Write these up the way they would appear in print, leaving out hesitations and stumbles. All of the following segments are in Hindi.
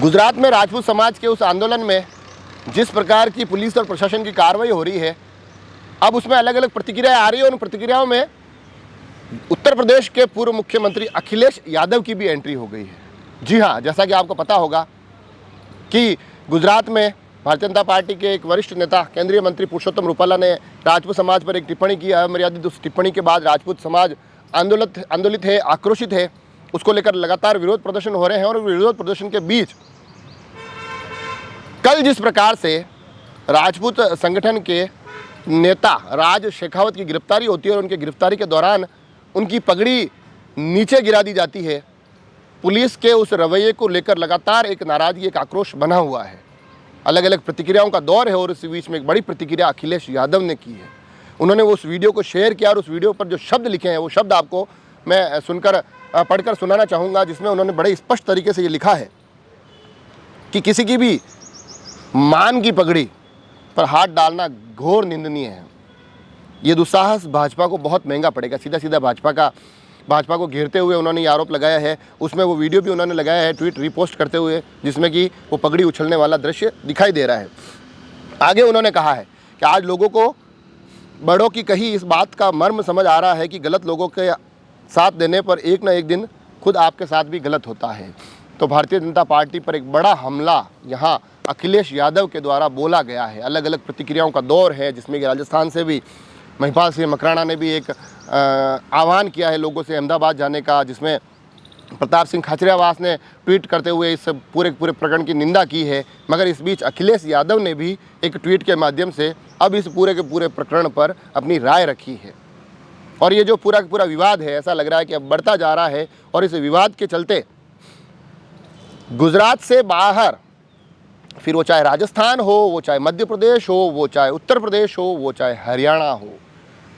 गुजरात में राजपूत समाज के उस आंदोलन में जिस प्रकार की पुलिस और प्रशासन की कार्रवाई हो रही है, अब उसमें अलग अलग प्रतिक्रियाएं आ रही है और उन प्रतिक्रियाओं में उत्तर प्रदेश के पूर्व मुख्यमंत्री अखिलेश यादव की भी एंट्री हो गई है। जी हाँ, जैसा कि आपको पता होगा कि गुजरात में भारतीय जनता पार्टी के एक वरिष्ठ नेता केंद्रीय मंत्री पुरुषोत्तम रूपाला ने राजपूत समाज पर एक टिप्पणी की। अमर्यादित उस टिप्पणी के बाद राजपूत समाज आंदोलित है, आक्रोशित है। उसको लेकर लगातार विरोध प्रदर्शन हो रहे हैं और विरोध प्रदर्शन के बीच कल जिस प्रकार से राजपूत संगठन के नेता राज शेखावत की गिरफ्तारी होती है और उनकी गिरफ्तारी के दौरान उनकी पगड़ी नीचे गिरा दी जाती है, पुलिस के उस रवैये को लेकर लगातार एक नाराजगी, एक आक्रोश बना हुआ है। अलग अलग प्रतिक्रियाओं का दौर है और इस बीच में एक बड़ी प्रतिक्रिया अखिलेश यादव ने की है। उन्होंने उस वीडियो को शेयर किया और उस वीडियो पर जो शब्द लिखे हैं वो शब्द आपको मैं पढ़कर सुनाना चाहूँगा, जिसमें उन्होंने बड़े स्पष्ट तरीके से ये लिखा है कि किसी की भी मान की पगड़ी पर हाथ डालना घोर निंदनीय है। ये दुस्साहस भाजपा को बहुत महंगा पड़ेगा। सीधा सीधा भाजपा को घेरते हुए उन्होंने ये आरोप लगाया है। उसमें वो वीडियो भी उन्होंने लगाया है, ट्वीट रीपोस्ट करते हुए, जिसमें कि वो पगड़ी उछलने वाला दृश्य दिखाई दे रहा है। आगे उन्होंने कहा है कि आज लोगों को बड़ों की कही इस बात का मर्म समझ आ रहा है कि गलत लोगों के साथ देने पर एक न एक दिन खुद आपके साथ भी गलत होता है। तो भारतीय जनता पार्टी पर एक बड़ा हमला यहाँ अखिलेश यादव के द्वारा बोला गया है। अलग अलग प्रतिक्रियाओं का दौर है, जिसमें कि राजस्थान से भी महिपाल सिंह मकराना ने भी एक आह्वान किया है लोगों से अहमदाबाद जाने का, जिसमें प्रताप सिंह खाचरियावास ने ट्वीट करते हुए इस पूरे प्रकरण की निंदा की है। मगर इस बीच अखिलेश यादव ने भी एक ट्वीट के माध्यम से अब इस पूरे के पूरे प्रकरण पर अपनी राय रखी है। और ये जो पूरा विवाद है, ऐसा लग रहा है कि अब बढ़ता जा रहा है और इस विवाद के चलते गुजरात से बाहर, फिर वो चाहे राजस्थान हो, वो चाहे मध्य प्रदेश हो, वो चाहे उत्तर प्रदेश हो, वो चाहे हरियाणा हो,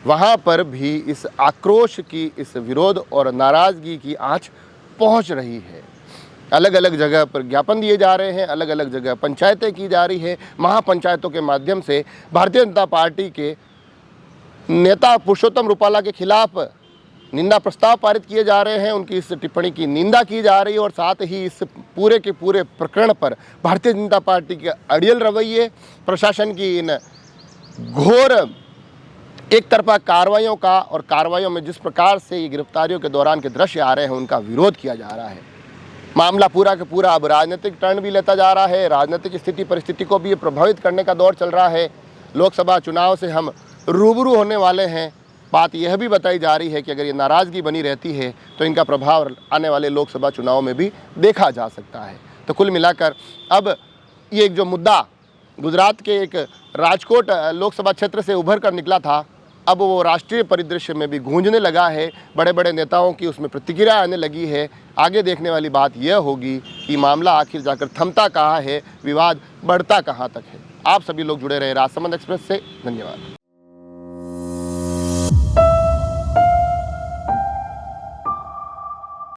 वहाँ पर भी इस आक्रोश की, इस विरोध और नाराज़गी की आंच पहुँच रही है। अलग अलग जगह पर ज्ञापन दिए जा रहे हैं, अलग अलग जगह पंचायतें की जा रही है। महापंचायतों के माध्यम से भारतीय जनता पार्टी के नेता पुरुषोत्तम रूपाला के खिलाफ निंदा प्रस्ताव पारित किए जा रहे हैं। उनकी इस टिप्पणी की निंदा की जा रही है और साथ ही इस पूरे के पूरे प्रकरण पर भारतीय जनता पार्टी के अड़ियल रवैये, प्रशासन की इन घोर एक तरफा कार्रवाइयों का और कार्रवाइयों में जिस प्रकार से ये गिरफ्तारियों के दौरान के दृश्य आ रहे हैं, उनका विरोध किया जा रहा है। मामला पूरा का पूरा अब राजनीतिक टर्न भी लेता जा रहा है। राजनीतिक स्थिति परिस्थिति को भी प्रभावित करने का दौर चल रहा है। लोकसभा चुनाव से हम रूबरू होने वाले हैं। बात यह भी बताई जा रही है कि अगर ये नाराज़गी बनी रहती है तो इनका प्रभाव आने वाले लोकसभा चुनाव में भी देखा जा सकता है। तो कुल मिलाकर अब ये एक जो मुद्दा गुजरात के एक राजकोट लोकसभा क्षेत्र से उभर कर निकला था, अब वो राष्ट्रीय परिदृश्य में भी गूंजने लगा है। बड़े बड़े नेताओं की उसमें प्रतिक्रिया आने लगी है। आगे देखने वाली बात यह होगी कि मामला आखिर जाकर थमता कहाँ है, विवाद बढ़ता कहाँ तक है। आप सभी लोग जुड़े रहे राजसमंद एक्सप्रेस से। धन्यवाद।